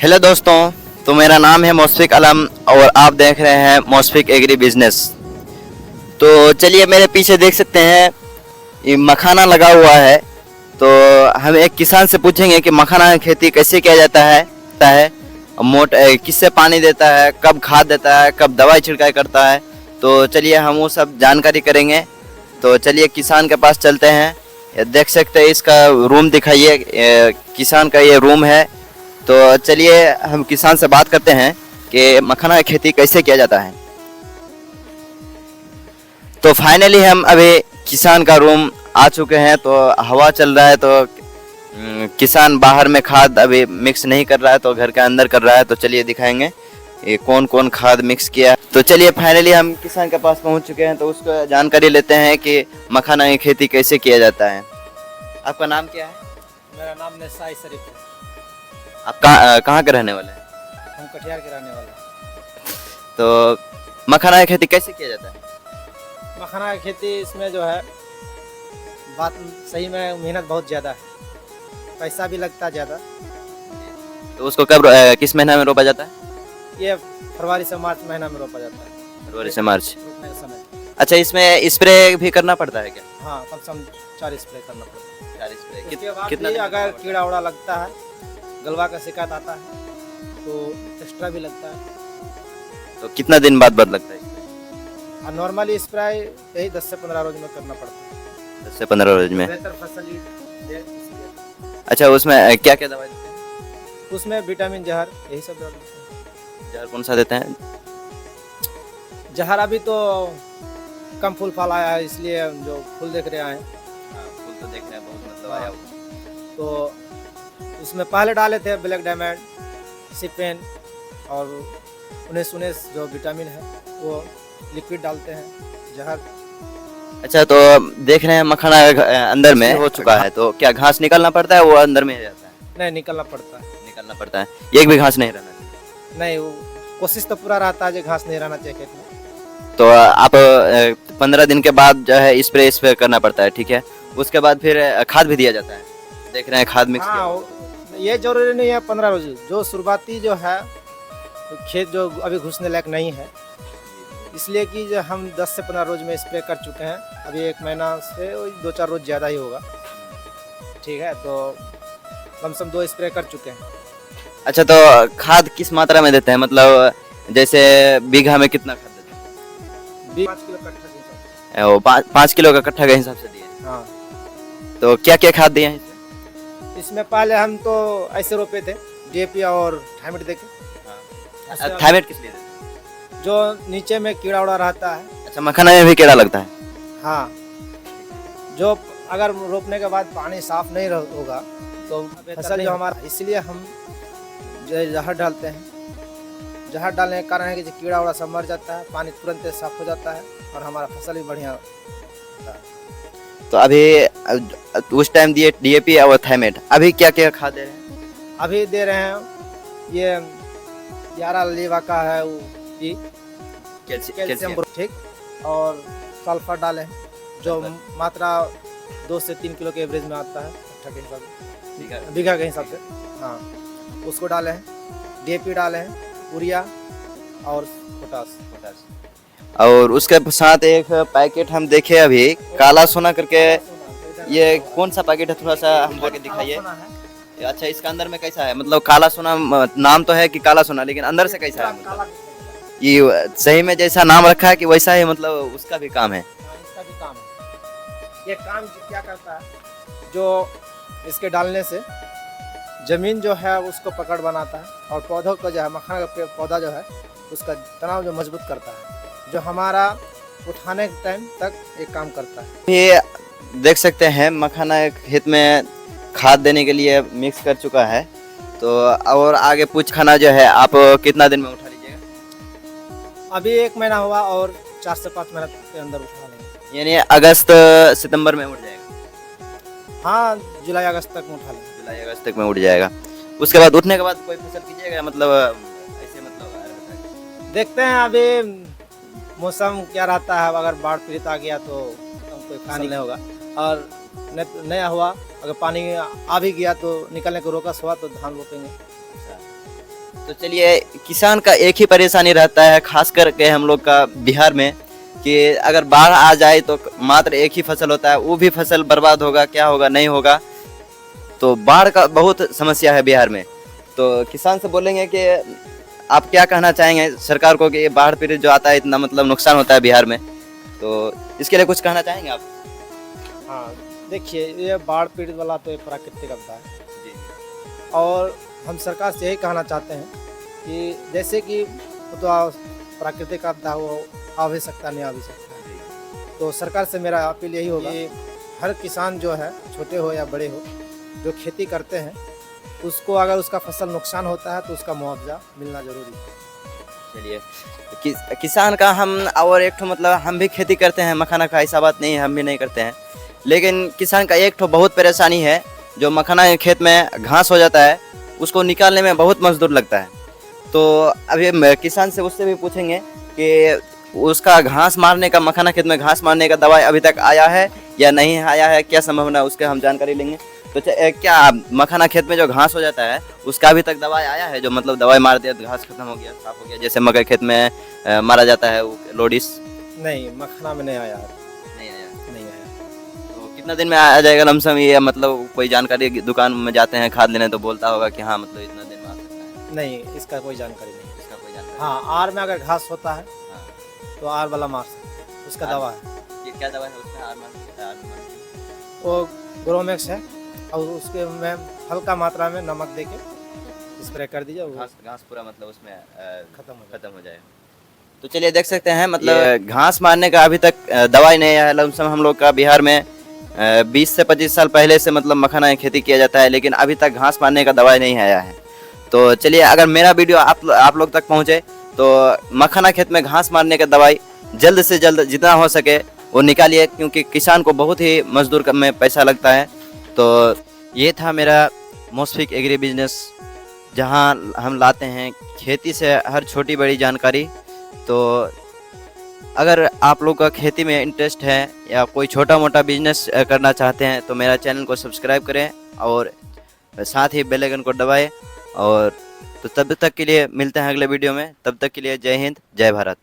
Hello दोस्तों, तो मेरा नाम है मौसफिक अलम और आप देख रहे हैं मौसफिक एग्री बिजनेस। तो चलिए, मेरे पीछे देख सकते हैं ये मखाना लगा हुआ है। तो हम एक किसान से पूछेंगे कि मखाना की खेती कैसे किया जाता है किससे पानी देता है, कब खाद देता है, कब दवाई छिड़काई करता है। तो चलिए हम वो सब जानकारी करेंगे। तो चलिए किसान के पास चलते हैं। ये देख सकते हैं, इसका रूम दिखाइए, किसान का ये रूम है। तो चलिए हम किसान से बात करते हैं कि मखाना की खेती कैसे किया जाता है। तो फाइनली हम अभी किसान का रूम आ चुके हैं। तो हवा चल रहा है, तो किसान बाहर में खाद अभी मिक्स नहीं कर रहा है, तो घर के अंदर कर रहा है। तो चलिए दिखाएंगे ये कौन कौन खाद मिक्स किया। तो चलिए फाइनली हम किसान के पास पहुंच चुके हैं। तो उसको जानकारी लेते हैं कि मखाना की खेती कैसे किया जाता है। आपका नाम क्या है? मेरा नाम निसाई शरीफ है। आप कहाँ के रहने वाले हैं? हम कटिहार के रहने वाले हैं। तो मखाना की खेती कैसे किया जाता है? मखाना की खेती इसमें जो है बात सही में मेहनत बहुत ज़्यादा है, पैसा भी लगता है ज़्यादा। तो उसको कब किस महीना में रोपा जाता है? ये फरवरी से मार्च महीना में रोपा जाता है। फरवरी से मार्च। रोपने का समय। अच्छा, इसमें स्प्रे भी करना पड़ता है क्या? हाँ, कम से कम 4 स्प्रे करना पड़ता है। 4 स्प्रे। उसके बाद कितना भी दिन अगर में कीड़ा उड़ा लगता है, गलवा का शिकायत आता है तो एक्स्ट्रा भी लगता है। तो कितना दिन बाद लगता है? और नॉर्मली स्प्रे यही 10 से 15 रोज में करना पड़ता है। 10 से 15 रोज में। बेहतर फसल दे इसलिए। अच्छा, उसमें क्या क्या दवाई देते हैं? उसमें विटामिन जहर यही सब दवा देते हैं। जहर कौन सा देते हैं? जहर अभी तो कम फूल फल आया है, इसलिए जो फूल देख रहे हैं। फूल तो देख रहे हैं, बहुत मतलब आया हुआ। तो उसमें पहले डाले थे ब्लैक डायमंड, सिपेन और 19 जो विटामिन है वो लिक्विड डालते हैं, जहर। अच्छा, तो देख रहे हैं मखाना अंदर में हो चुका है, तो क्या घास निकालना पड़ता है? वो अंदर में रहता है? नहीं, निकलना पड़ता है। निकालना पड़ता है, एक भी घास नहीं रहना चाहिए। नहीं, वो कोशिश तो पूरा रहता है जो घास नहीं रहना चाहिए खेत में। तो आप 15 दिन के बाद जो है स्प्रे करना पड़ता है, ठीक है। उसके बाद फिर खाद भी दिया जाता है। देख रहे हैं खाद मिक्स किया। हाँ, ये जरूरी नहीं है 15 रोज। जो शुरुआती जो है तो खेत जो अभी घुसने लायक नहीं है, इसलिए कि जो हम 10 से 15 रोज में स्प्रे कर चुके हैं। अभी 1 महीना से 2-4 रोज ज़्यादा ही होगा, ठीक है। तो कम से कम 2 स्प्रे कर चुके हैं। अच्छा, तो खाद किस मात्रा में देते हैं? मतलब जैसे बीघा में कितना खाद देते हैं? 5 किलो कट्ठा के हिसाब से। वो 5 किलो का कट्ठा के हिसाब से दिए। हाँ, तो क्या क्या खाद दिए हैं इसमें? इसमें पहले हम तो ऐसे रोपे थे, डीएपी और थायमेट देके। थायमेट किस लिए देते हैं? जो नीचे में कीड़ा उड़ा रहता है। अच्छा, मखाना में भी कीड़ा लगता है? हाँ, जो अगर रोपने के बाद पानी साफ नहीं होगा तो फसल जो हमारा, इसलिए हम जो जहर डालते हैं। जहर डालने के कारण है कि जो कीड़ा उड़ा सब मर जाता है, पानी तुरंत साफ हो जाता है और हमारा फसल भी बढ़िया होता है। तो अभी उस टाइम दिए डीएपी और थायमेट, अभी क्या क्या खाद दे रहे हैं? अभी दे रहे हैं ये 11 लीवा का है, वो कैल्शियम, ठीक, और सल्फर डाले हैं, जो मात्रा 2 से 3 किलो के एवरेज में आता है कट्ठा के हिसाब से, बीघा के हिसाब से। हाँ, उसको डाले हैं। डीएपी डाले हैं, यूरिया और पोटास। और उसके साथ एक पैकेट हम देखे अभी, काला सोना करके। ये कौन सा पैकेट है? थोड़ा सा हम लोग दिखाइए। अच्छा, इसका अंदर में कैसा है? मतलब काला सोना नाम तो है कि काला सोना, लेकिन अंदर से कैसा है? मतलब ये सही में जैसा नाम रखा है कि वैसा ही, मतलब उसका भी काम है? इसका भी काम है। ये काम क्या करता है, जो इसके डालने से जमीन जो है उसको पकड़ बनाता है, और पौधों को जो है, मखाना का पौधा जो है उसका तनाव जो मजबूत करता है, जो हमारा उठाने के टाइम तक ये काम करता है। ये देख सकते हैं मखाना खेत में खाद देने के लिए मिक्स कर चुका है। तो और आगे पूछ खाना जो है आप कितना दिन में उठा लीजिएगा? अभी 1 महीना हुआ और 4 से 5 महीने के अंदर उठा लेंगे। यानी अगस्त सितंबर में उठ जाएगा? हाँ, जुलाई अगस्त तक में उठा लेंगे। जुलाई अगस्त तक में उठ जाएगा। उसके बाद उठने के बाद कोई फसल कीजिएगा? मतलब ऐसे मतलब देखते हैं अभी मौसम क्या रहता है। अगर बाढ़ पीड़ित आ गया तो कोई पानी नहीं होगा, और नया हुआ अगर पानी आ भी गया तो निकलने को रोकस हुआ तो धान रोपेंगे। तो चलिए, किसान का एक ही परेशानी रहता है, खास करके हम लोग का बिहार में, कि अगर बाढ़ आ जाए तो मात्र एक ही फसल होता है, वो भी फसल बर्बाद होगा, क्या होगा नहीं होगा। तो बाढ़ का बहुत समस्या है बिहार में। तो किसान से बोलेंगे कि आप क्या कहना चाहेंगे सरकार को कि ये बाढ़ पीड़ित जो आता है इतना मतलब नुकसान होता है बिहार में, तो इसके लिए कुछ कहना चाहेंगे आप? हाँ, देखिए, ये बाढ़ पीड़ित वाला तो ये प्राकृतिक आपदा है, जी और हम सरकार से यही कहना चाहते हैं कि जैसे कि वो तो प्राकृतिक आपदा हो, आ भी सकता नहीं आ भी सकता है। तो सरकार से मेरा अपील यही होगा कि हर किसान जो है, छोटे हो या बड़े हो, जो खेती करते हैं, उसको अगर उसका फसल नुकसान होता है तो उसका मुआवजा मिलना जरूरी है। चलिए, किसान का हम और एक ठो मतलब हम भी खेती करते हैं मखाना का, ऐसा बात नहीं है हम भी नहीं करते हैं, लेकिन किसान का एक ठो बहुत परेशानी है, जो मखाना के खेत में घास हो जाता है उसको निकालने में बहुत मजदूर लगता है। तो अभी किसान से उससे भी पूछेंगे कि उसका घास मारने का, मखाना खेत में घास मारने का दवाई अभी तक आया है या नहीं आया है, क्या संभावना है, उसके हम जानकारी लेंगे। तो क्या मखाना खेत में जो घास हो जाता है उसका अभी तक दवाई आया है, जो मतलब दवाई मार दिया तो घास खत्म हो गया, साफ हो गया, जैसे मकई खेत में मारा जाता है वो लोडिस? नहीं, मखाना में नहीं आया है। नहीं आया। नहीं आया। तो कितना दिन में आ जाएगा लमसम ये, मतलब कोई जानकारी, दुकान में जाते हैं खाद लेने तो बोलता होगा कि हाँ मतलब इतना दिन में आ सकता है? नहीं, इसका कोई जानकारी नहीं। इसका कोई जानकारी? हाँ, आर में अगर घास होता है हाँ। तो आर वाला मार सकते हैं, उसका दवा है। ये क्या दवा है उसमें? वो ग्रोमेक्स है, और उसके में हल्का मात्रा में नमक देके स्प्रे कर दीजिए, वो घास पूरा मतलब उसमें खत्म हो जाएगा। तो चलिए देख सकते हैं, मतलब घास मारने का अभी तक दवाई नहीं आया। लमसम हम लोग का बिहार में 20 से 25 साल पहले से मतलब मखाना की खेती किया जाता है, लेकिन अभी तक घास मारने का दवाई नहीं आया है। तो चलिए, अगर मेरा वीडियो आप लोग तक पहुँचे तो मखाना खेत में घास मारने का दवाई जल्द से जल्द जितना हो सके वो निकालिए, क्योंकि किसान को बहुत ही मजदूर में पैसा लगता है। तो ये था मेरा मॉस्फिक एग्री बिजनेस, जहाँ हम लाते हैं खेती से हर छोटी बड़ी जानकारी। तो अगर आप लोग का खेती में इंटरेस्ट है या कोई छोटा मोटा बिजनेस करना चाहते हैं तो मेरा चैनल को सब्सक्राइब करें और साथ ही बेल आइकन को दबाएं। और तो तब तक के लिए मिलते हैं अगले वीडियो में, तब तक के लिए जय हिंद, जय भारत।